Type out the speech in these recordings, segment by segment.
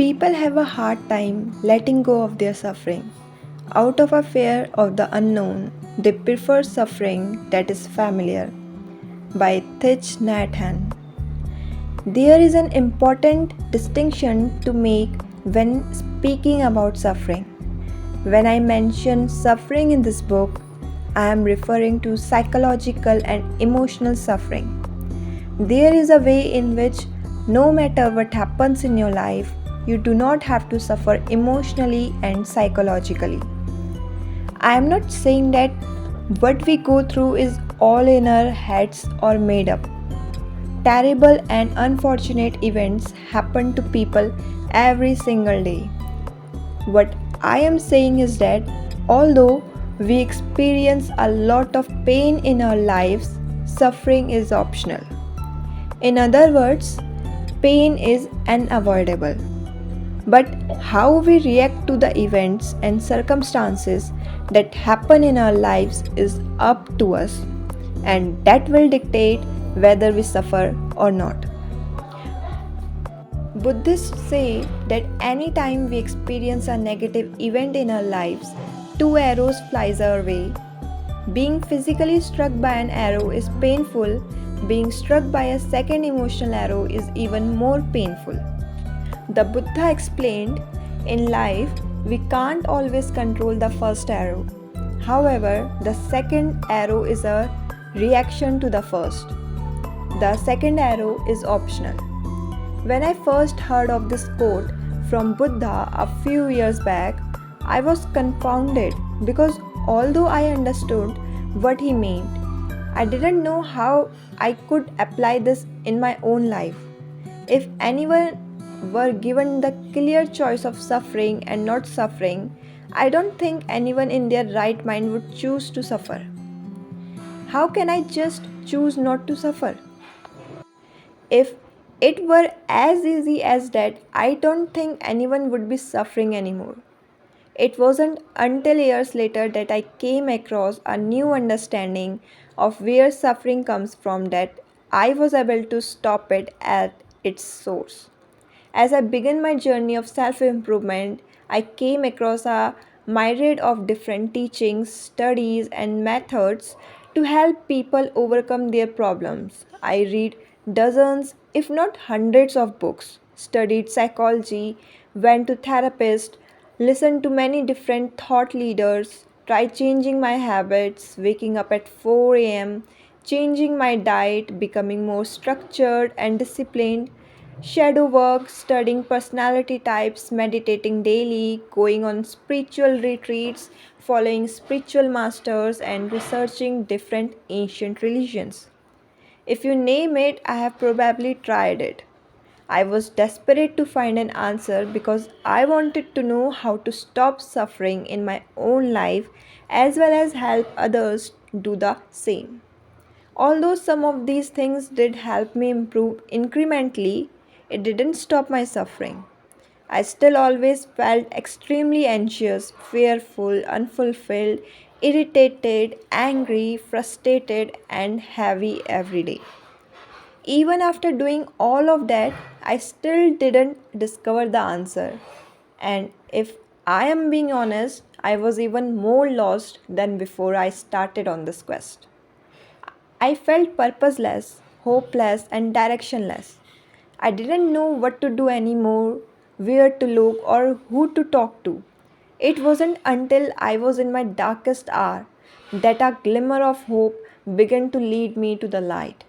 People have a hard time letting go of their suffering. Out of a fear of the unknown, they prefer suffering that is familiar. By Thich Nhat Hanh. There is an important distinction to make when speaking about suffering. When I mention suffering in this book, I am referring to psychological and emotional suffering. There is a way in which no matter what happens in your life, you do not have to suffer emotionally and psychologically. I am not saying that what we go through is all in our heads or made up. Terrible and unfortunate events happen to people every single day. What I am saying is that although we experience a lot of pain in our lives, suffering is optional. In other words, pain is unavoidable. But how we react to the events and circumstances that happen in our lives is up to us, and that will dictate whether we suffer or not. Buddhists say that anytime we experience a negative event in our lives, two arrows flies our way. Being physically struck by an arrow is painful, being struck by a second emotional arrow is even more painful. The Buddha explained, in life, we can't always control the first arrow. However, the second arrow is a reaction to the first. The second arrow is optional. When I first heard of this quote from Buddha a few years back, I was confounded because although I understood what he meant, I didn't know how I could apply this in my own life. If anyone were given the clear choice of suffering and not suffering, I don't think anyone in their right mind would choose to suffer. How can I just choose not to suffer? If it were as easy as that, I don't think anyone would be suffering anymore. It wasn't until years later that I came across a new understanding of where suffering comes from that I was able to stop it at its source. As I began my journey of self improvement, I came across a myriad of different teachings, studies, and methods to help people overcome their problems. I read dozens, if not hundreds, of books, studied psychology, went to therapists, listened to many different thought leaders, tried changing my habits, waking up at 4 a.m., changing my diet, becoming more structured and disciplined, shadow work, studying personality types, meditating daily, going on spiritual retreats, following spiritual masters, and researching different ancient religions. If you name it, I have probably tried it. I was desperate to find an answer because I wanted to know how to stop suffering in my own life as well as help others do the same. Although some of these things did help me improve incrementally, it didn't stop my suffering. I still always felt extremely anxious, fearful, unfulfilled, irritated, angry, frustrated, and heavy every day. Even after doing all of that, I still didn't discover the answer. And if I am being honest, I was even more lost than before I started on this quest. I felt purposeless, hopeless, and directionless. I didn't know what to do anymore, where to look, or who to talk to. It wasn't until I was in my darkest hour that a glimmer of hope began to lead me to the light.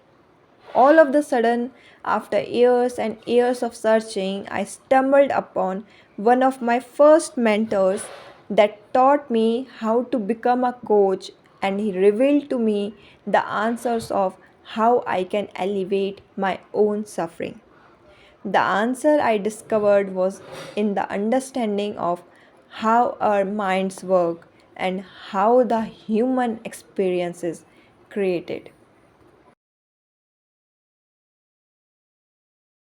All of the sudden, after years and years of searching, I stumbled upon one of my first mentors that taught me how to become a coach, and he revealed to me the answers of how I can elevate my own suffering. The answer I discovered was in the understanding of how our minds work and how the human experience is created.